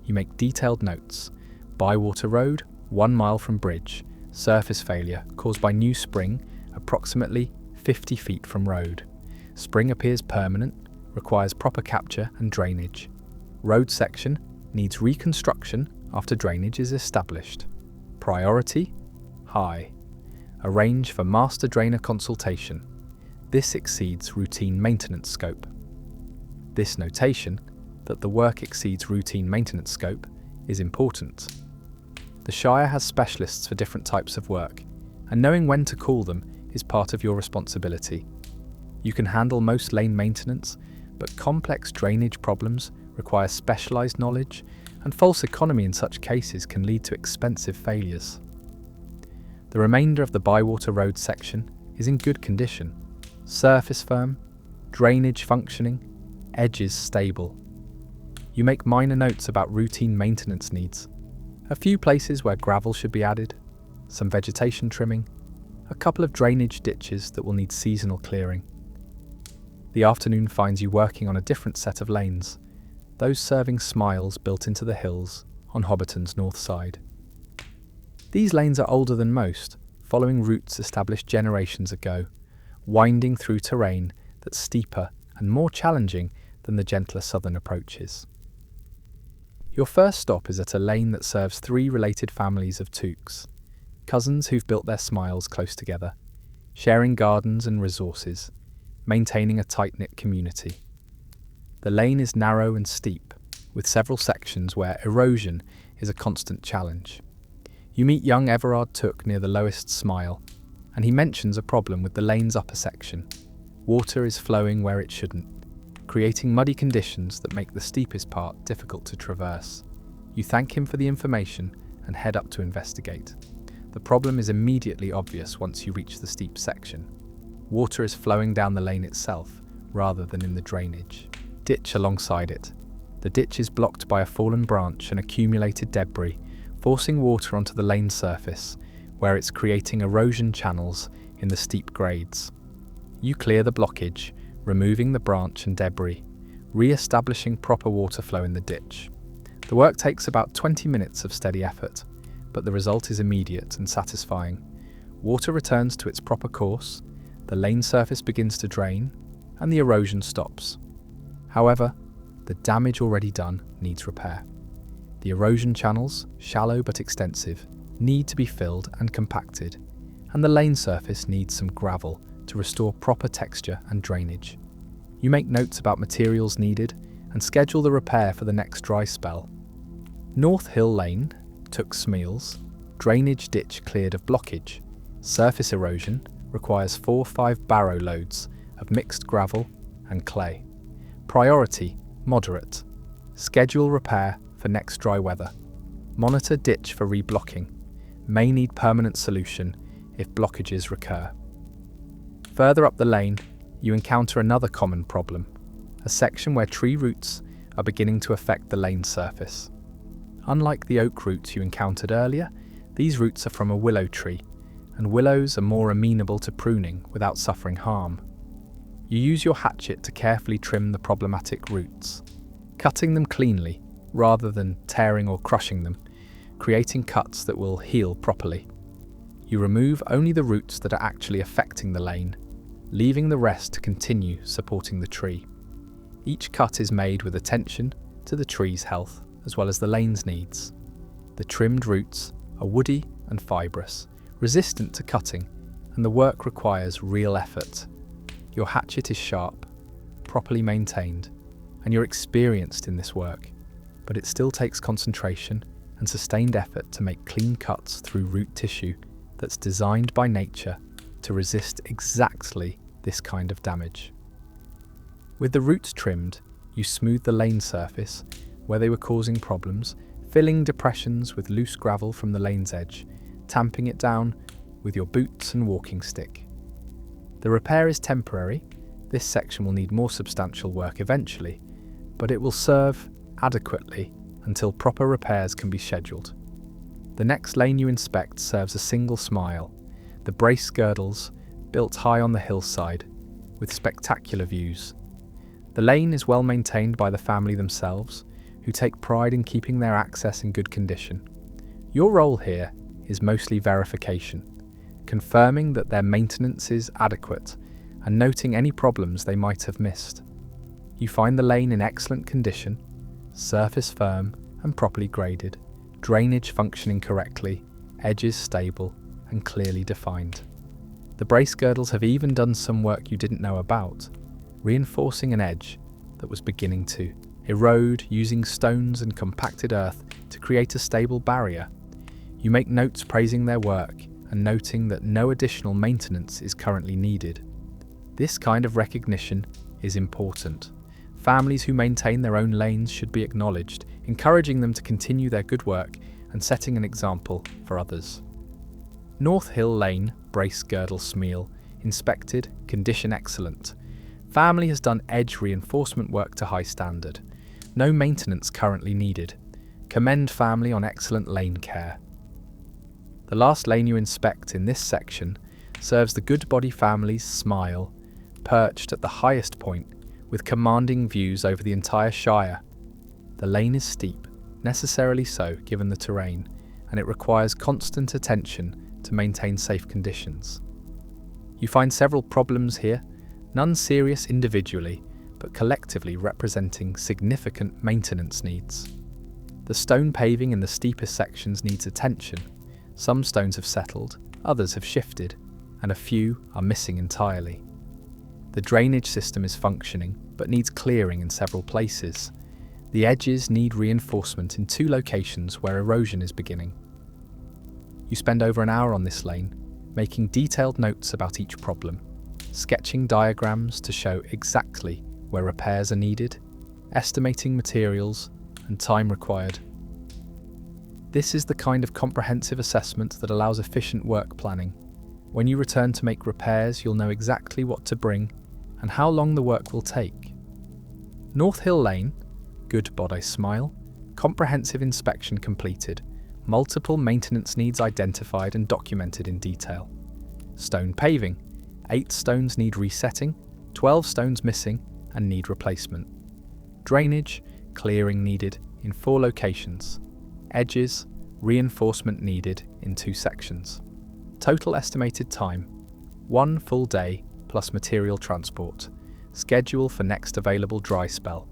You make detailed notes. Bywater Road, 1 mile from bridge. Surface failure caused by new spring, approximately 50 feet from road. Spring appears permanent, requires proper capture and drainage. Road section needs reconstruction after drainage is established. Priority: high. Arrange for master drainer consultation. This exceeds routine maintenance scope. This notation, that the work exceeds routine maintenance scope, is important. The Shire has specialists for different types of work, and knowing when to call them is part of your responsibility. You can handle most lane maintenance, but complex drainage problems require specialised knowledge, and false economy in such cases can lead to expensive failures. The remainder of the Bywater Road section is in good condition. Surface firm, drainage functioning, edges stable. You make minor notes about routine maintenance needs. A few places where gravel should be added, some vegetation trimming, a couple of drainage ditches that will need seasonal clearing. The afternoon finds you working on a different set of lanes, those serving smiles built into the hills on Hobbiton's north side. These lanes are older than most, following routes established generations ago, winding through terrain that's steeper and more challenging than the gentler southern approaches. Your first stop is at a lane that serves 3 related families of Tooks, cousins who've built their smiles close together, sharing gardens and resources, maintaining a tight-knit community. The lane is narrow and steep, with several sections where erosion is a constant challenge. You meet young Everard Took near the lowest smile, and he mentions a problem with the lane's upper section. Water is flowing where it shouldn't, creating muddy conditions that make the steepest part difficult to traverse. You thank him for the information and head up to investigate. The problem is immediately obvious once you reach the steep section. Water is flowing down the lane itself, rather than in the drainage ditch alongside it. The ditch is blocked by a fallen branch and accumulated debris, forcing water onto the lane surface, where it's creating erosion channels in the steep grades. You clear the blockage, removing the branch and debris, re-establishing proper water flow in the ditch. The work takes about 20 minutes of steady effort, but the result is immediate and satisfying. Water returns to its proper course, the lane surface begins to drain, and the erosion stops. However, the damage already done needs repair. The erosion channels, shallow but extensive, need to be filled and compacted, and the lane surface needs some gravel to restore proper texture and drainage. You make notes about materials needed and schedule the repair for the next dry spell. North Hill Lane, Took Smeals, drainage ditch cleared of blockage. Surface erosion requires 4-5 barrow loads of mixed gravel and clay. Priority: moderate. Schedule repair for next dry weather. Monitor ditch for reblocking. May need permanent solution if blockages recur. Further up the lane, you encounter another common problem, a section where tree roots are beginning to affect the lane surface. Unlike the oak roots you encountered earlier, these roots are from a willow tree, and willows are more amenable to pruning without suffering harm. You use your hatchet to carefully trim the problematic roots, cutting them cleanly rather than tearing or crushing them, creating cuts that will heal properly. You remove only the roots that are actually affecting the lane, leaving the rest to continue supporting the tree. Each cut is made with attention to the tree's health as well as the lane's needs. The trimmed roots are woody and fibrous, resistant to cutting, and the work requires real effort. Your hatchet is sharp, properly maintained, and you're experienced in this work. but it still takes concentration and sustained effort to make clean cuts through root tissue that's designed by nature to resist exactly this kind of damage. With the roots trimmed, you smooth the lane surface where they were causing problems, filling depressions with loose gravel from the lane's edge, tamping it down with your boots and walking stick. The repair is temporary. This section will need more substantial work eventually, but it will serve adequately until proper repairs can be scheduled. The next lane you inspect serves a single smile, the brace girdles built high on the hillside with spectacular views. The lane is well maintained by the family themselves, who take pride in keeping their access in good condition. Your role here is mostly verification, confirming that their maintenance is adequate and noting any problems they might have missed. You find the lane in excellent condition, surface firm and properly graded, drainage functioning correctly, edges stable and clearly defined. The brace girdles have even done some work you didn't know about, reinforcing an edge that was beginning to erode using stones and compacted earth to create a stable barrier. You make notes praising their work and noting that no additional maintenance is currently needed. This kind of recognition is important. Families who maintain their own lanes should be acknowledged, encouraging them to continue their good work and setting an example for others. North Hill Lane, brace girdle smeal, inspected, condition excellent. Family has done edge reinforcement work to high standard. No maintenance currently needed. Commend family on excellent lane care. The last lane you inspect in this section serves the Goodbody family's smile, perched at the highest point with commanding views over the entire Shire. The lane is steep, necessarily so given the terrain, and it requires constant attention to maintain safe conditions. You find several problems here, none serious individually, but collectively representing significant maintenance needs. The stone paving in the steepest sections needs attention. Some stones have settled, others have shifted, and a few are missing entirely. The drainage system is functioning, but needs clearing in several places. The edges need reinforcement in 2 locations where erosion is beginning. You spend over an hour on this lane, making detailed notes about each problem, sketching diagrams to show exactly where repairs are needed, estimating materials and time required. This is the kind of comprehensive assessment that allows efficient work planning. When you return to make repairs, you'll know exactly what to bring and how long the work will take. North Hill Lane, Goodbody smile, comprehensive inspection completed, multiple maintenance needs identified and documented in detail. Stone paving, 8 stones need resetting, 12 stones missing and need replacement. Drainage, clearing needed in 4 locations. Edges, reinforcement needed in 2 sections. Total estimated time, 1 full day plus material transport. Schedule for next available dry spell.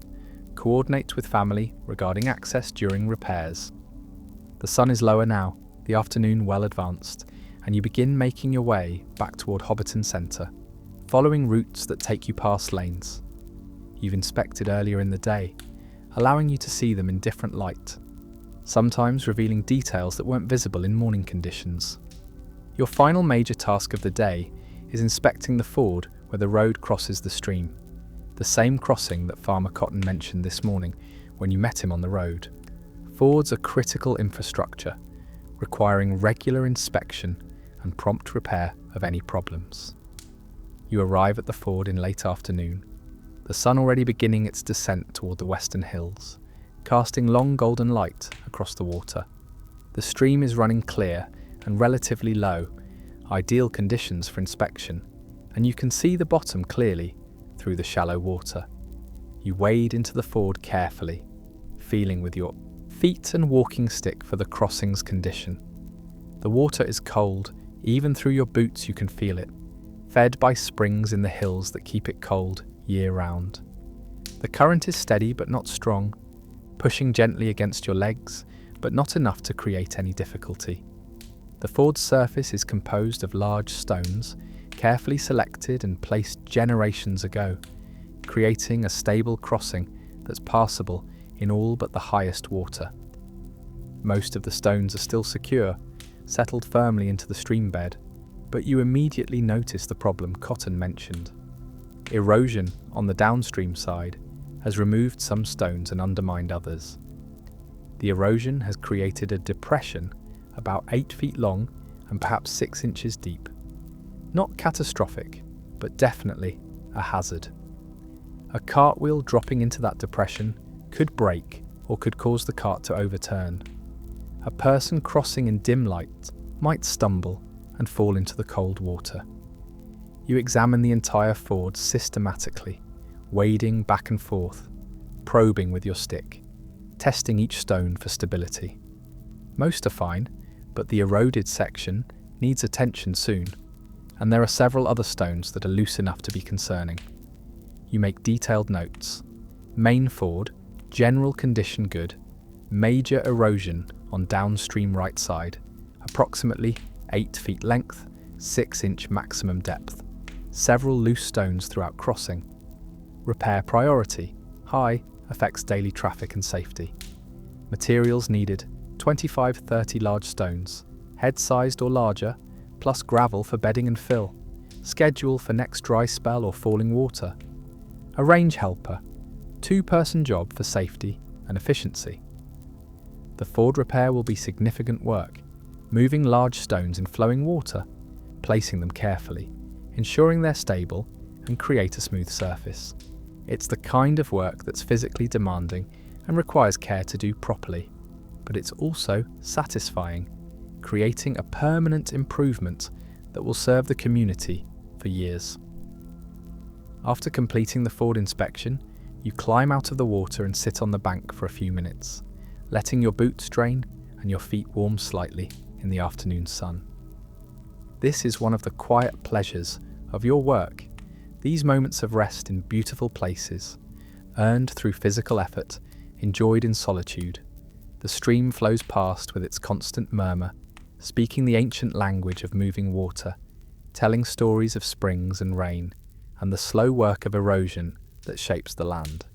Coordinate with family regarding access during repairs. The sun is lower now, the afternoon well advanced, and you begin making your way back toward Hobbiton Centre, following routes that take you past lanes you've inspected earlier in the day, allowing you to see them in different light, sometimes revealing details that weren't visible in morning conditions. Your final major task of the day is inspecting the ford where the road crosses the stream, the same crossing that Farmer Cotton mentioned this morning when you met him on the road. Fords are critical infrastructure, requiring regular inspection and prompt repair of any problems. You arrive at the ford in late afternoon, the sun already beginning its descent toward the western hills, casting long golden light across the water. The stream is running clear and relatively low, ideal conditions for inspection, and you can see the bottom clearly through the shallow water. You wade into the ford carefully, feeling with your feet and walking stick for the crossing's condition. The water is cold, even through your boots you can feel it, fed by springs in the hills that keep it cold year-round. The current is steady but not strong, pushing gently against your legs, but not enough to create any difficulty. The ford's surface is composed of large stones, carefully selected and placed generations ago, creating a stable crossing that's passable in all but the highest water. Most of the stones are still secure, settled firmly into the stream bed, but you immediately notice the problem Cotton mentioned. Erosion on the downstream side has removed some stones and undermined others. The erosion has created a depression about 8 feet long and perhaps 6 inches deep. Not catastrophic, but definitely a hazard. A cartwheel dropping into that depression could break or could cause the cart to overturn. A person crossing in dim light might stumble and fall into the cold water. You examine the entire ford systematically, wading back and forth, probing with your stick, testing each stone for stability. Most are fine, but the eroded section needs attention soon, and there are several other stones that are loose enough to be concerning. You make detailed notes. Main ford, general condition good, major erosion on downstream right side, approximately 8 feet length, 6-inch maximum depth, several loose stones throughout crossing. Repair priority, high, affects daily traffic and safety. Materials needed, 25-30 large stones, head-sized or larger, plus gravel for bedding and fill. Schedule for next dry spell or falling water. A range helper, 2-person job for safety and efficiency. The ford repair will be significant work, moving large stones in flowing water, placing them carefully, ensuring they're stable and create a smooth surface. It's the kind of work that's physically demanding and requires care to do properly, but it's also satisfying, creating a permanent improvement that will serve the community for years. After completing the ford inspection, you climb out of the water and sit on the bank for a few minutes, letting your boots drain and your feet warm slightly in the afternoon sun. This is one of the quiet pleasures of your work, these moments of rest in beautiful places, earned through physical effort, enjoyed in solitude. The stream flows past with its constant murmur, speaking the ancient language of moving water, telling stories of springs and rain, and the slow work of erosion that shapes the land.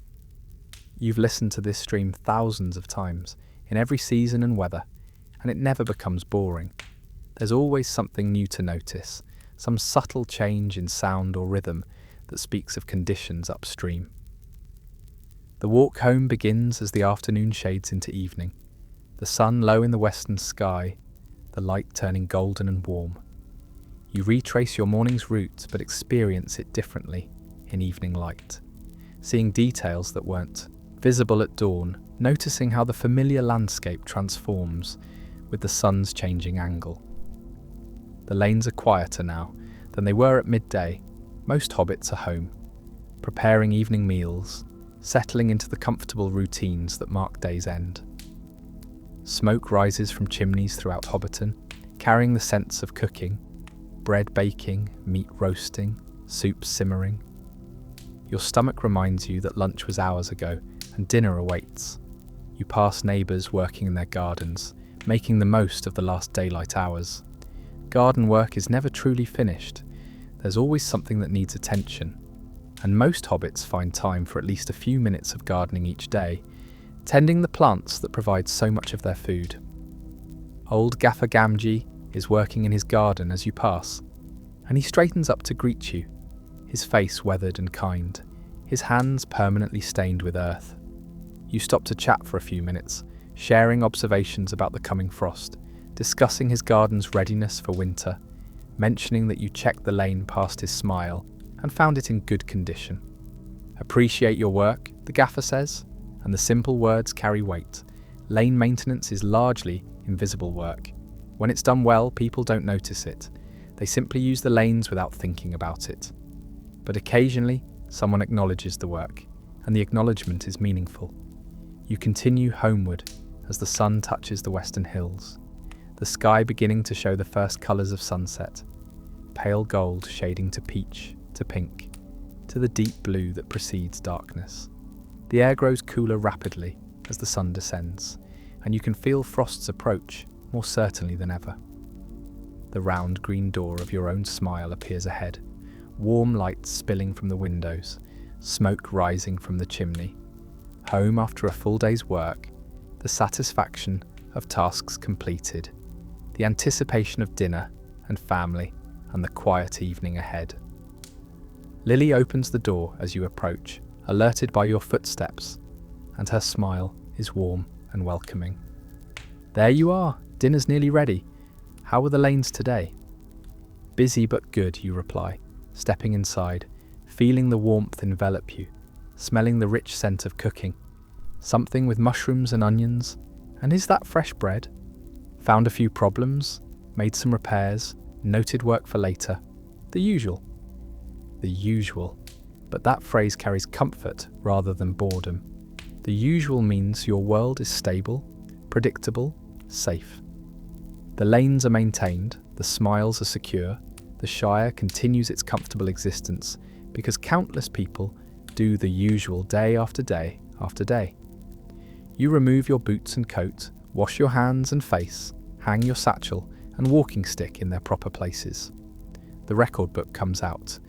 You've listened to this stream thousands of times, in every season and weather, and it never becomes boring. There's always something new to notice, some subtle change in sound or rhythm that speaks of conditions upstream. The walk home begins as the afternoon shades into evening, the sun low in the western sky, the light turning golden and warm. You retrace your morning's route but experience it differently in evening light, seeing details that weren't visible at dawn, noticing how the familiar landscape transforms with the sun's changing angle. The lanes are quieter now than they were at midday. Most hobbits are home, preparing evening meals, settling into the comfortable routines that mark day's end. Smoke rises from chimneys throughout Hobbiton, carrying the scents of cooking, bread baking, meat roasting, soup simmering. Your stomach reminds you that lunch was hours ago and dinner awaits. You pass neighbours working in their gardens, making the most of the last daylight hours. Garden work is never truly finished. There's always something that needs attention, and most hobbits find time for at least a few minutes of gardening each day, tending the plants that provide so much of their food. Old Gaffer Gamgee is working in his garden as you pass, and he straightens up to greet you, his face weathered and kind, his hands permanently stained with earth. You stop to chat for a few minutes, sharing observations about the coming frost, discussing his garden's readiness for winter, mentioning that you checked the lane past his smile and found it in good condition. Appreciate your work, the gaffer says, and the simple words carry weight. Lane maintenance is largely invisible work. When it's done well, people don't notice it. They simply use the lanes without thinking about it. But occasionally, someone acknowledges the work, and the acknowledgement is meaningful. You continue homeward as the sun touches the western hills, the sky beginning to show the first colours of sunset, pale gold shading to peach, to pink, to the deep blue that precedes darkness. The air grows cooler rapidly as the sun descends, and you can feel frost's approach more certainly than ever. The round green door of your own smile appears ahead, warm light spilling from the windows, smoke rising from the chimney. home after a full day's work, the satisfaction of tasks completed, the anticipation of dinner and family, and the quiet evening ahead. Lily opens the door as you approach, alerted by your footsteps, and her smile is warm and welcoming. There you are, dinner's nearly ready. How were the lanes today? Busy but good, you reply, stepping inside, feeling the warmth envelop you, smelling the rich scent of cooking. Something with mushrooms and onions. And is that fresh bread? Found a few problems, made some repairs, noted work for later. The usual. The usual. But that phrase carries comfort rather than boredom. The usual means your world is stable, predictable, safe. The lanes are maintained, the smiles are secure, the Shire continues its comfortable existence because countless people do the usual day after day after day. You remove your boots and coat, wash your hands and face, hang your satchel and walking stick in their proper places. The record book comes out,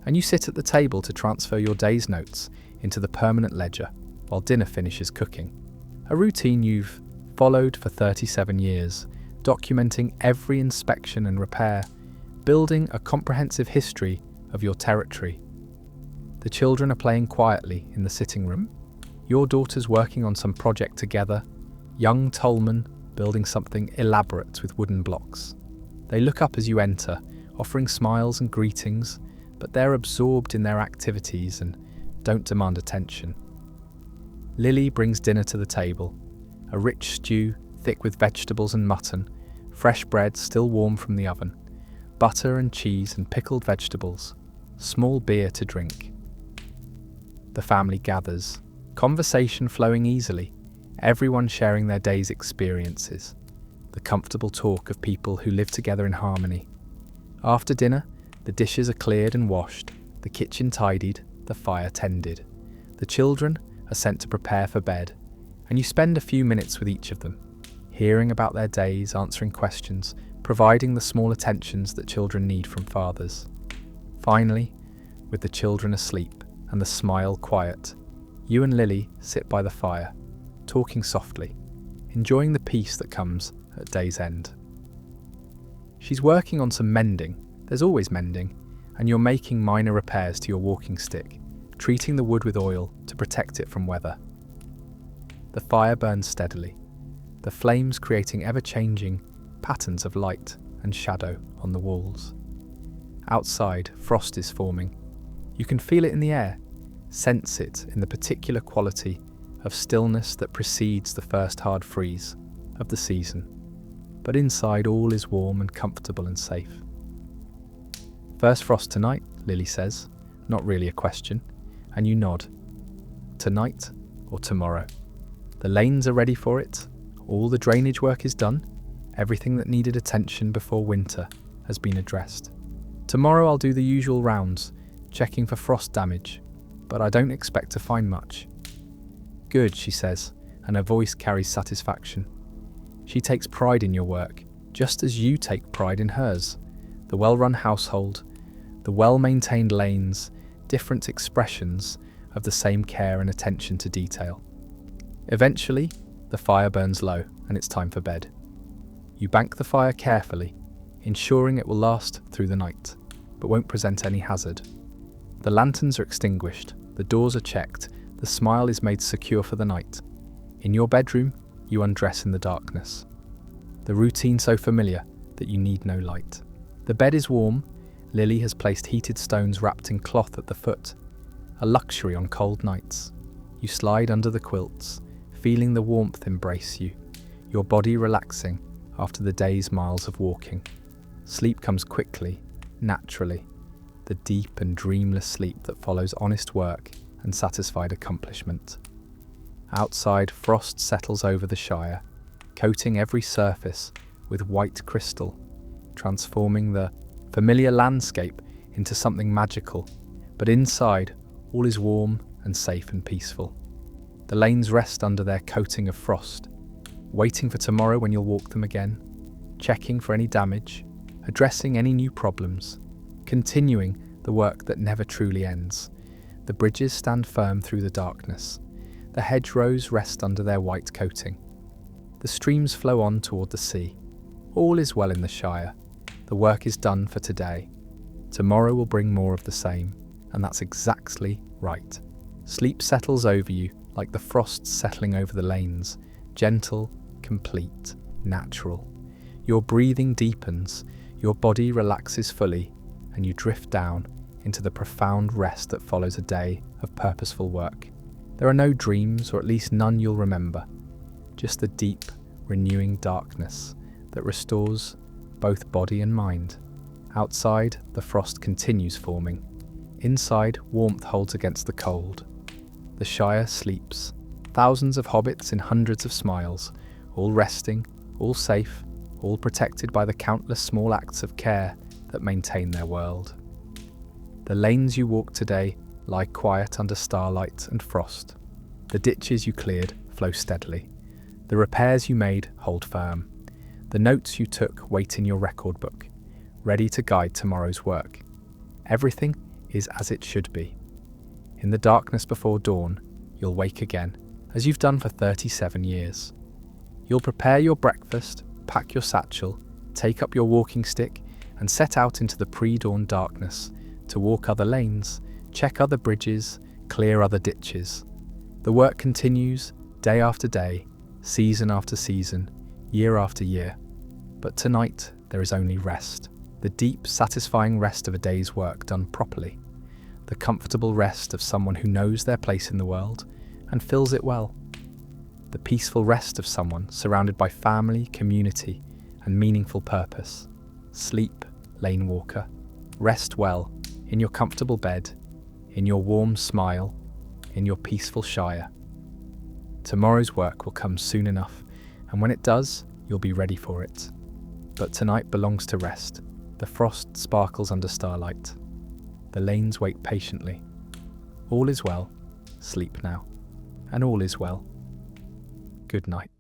and you sit at the table to transfer your day's notes into the permanent ledger while dinner finishes cooking. A routine you've followed for 37 years, documenting every inspection and repair, building a comprehensive history of your territory. The children are playing quietly in the sitting room, your daughters working on some project together, young Tolman building something elaborate with wooden blocks. They look up as you enter, offering smiles and greetings, but they're absorbed in their activities and don't demand attention. Lily brings dinner to the table, a rich stew thick with vegetables and mutton, fresh bread still warm from the oven, butter and cheese and pickled vegetables, small beer to drink. The family gathers, conversation flowing easily, everyone sharing their day's experiences, the comfortable talk of people who live together in harmony. After dinner, the dishes are cleared and washed, the kitchen tidied, the fire tended. The children are sent to prepare for bed, and you spend a few minutes with each of them, hearing about their days, answering questions, providing the small attentions that children need from fathers. Finally, with the children asleep and the smile quiet, you and Lily sit by the fire, talking softly, enjoying the peace that comes at day's end. She's working on some mending, there's always mending, and you're making minor repairs to your walking stick, treating the wood with oil to protect it from weather. The fire burns steadily, the flames creating ever-changing patterns of light and shadow on the walls. Outside, frost is forming. You can feel it in the air, sense it in the particular quality of stillness that precedes the first hard freeze of the season. But inside all is warm and comfortable and safe. First frost tonight, Lily says, not really a question, and you nod. Tonight or tomorrow? The lanes are ready for it, all the drainage work is done, everything that needed attention before winter has been addressed. Tomorrow I'll do the usual rounds, checking for frost damage, but I don't expect to find much. Good, she says, and her voice carries satisfaction. She takes pride in your work, just as you take pride in hers. The well-run household, the well-maintained lanes, different expressions of the same care and attention to detail. Eventually, the fire burns low and it's time for bed. You bank the fire carefully, ensuring it will last through the night, but won't present any hazard. The lanterns are extinguished, the doors are checked, the smile is made secure for the night. In your bedroom, you undress in the darkness. The routine so familiar that you need no light. The bed is warm. Lily has placed heated stones wrapped in cloth at the foot, a luxury on cold nights. You slide under the quilts, feeling the warmth embrace you, your body relaxing after the day's miles of walking. Sleep comes quickly, naturally, the deep and dreamless sleep that follows honest work and satisfied accomplishment. Outside, frost settles over the Shire, coating every surface with white crystal, transforming the familiar landscape into something magical, but inside, all is warm and safe and peaceful. The lanes rest under their coating of frost, waiting for tomorrow when you'll walk them again, checking for any damage, addressing any new problems, continuing the work that never truly ends. The bridges stand firm through the darkness. The hedgerows rest under their white coating. The streams flow on toward the sea. All is well in the Shire. The work is done for today. Tomorrow will bring more of the same, and that's exactly right. Sleep settles over you like the frost settling over the lanes, gentle, complete, natural. Your breathing deepens, your body relaxes fully, and you drift down into the profound rest that follows a day of purposeful work. There are no dreams, or at least none you'll remember, just the deep, renewing darkness that restores both body and mind. Outside, the frost continues forming. Inside, warmth holds against the cold. The Shire sleeps. Thousands of hobbits in hundreds of smiles, all resting, all safe, all protected by the countless small acts of care that maintain their world. The lanes you walk today lie quiet under starlight and frost. The ditches you cleared flow steadily. The repairs you made hold firm. The notes you took wait in your record book, ready to guide tomorrow's work. Everything is as it should be. In the darkness before dawn, you'll wake again, as you've done for 37 years. You'll prepare your breakfast, pack your satchel, take up your walking stick, and set out into the pre-dawn darkness to walk other lanes, check other bridges, clear other ditches. The work continues, day after day, season after season, year after year. But tonight, there is only rest. The deep, satisfying rest of a day's work done properly. The comfortable rest of someone who knows their place in the world and fills it well. The peaceful rest of someone surrounded by family, community, and meaningful purpose. Sleep, lane walker. Rest well, in your comfortable bed, in your warm smile, in your peaceful Shire. Tomorrow's work will come soon enough, and when it does, you'll be ready for it. But tonight belongs to rest. The frost sparkles under starlight. The lanes wait patiently. All is well. Sleep now. And all is well. Good night.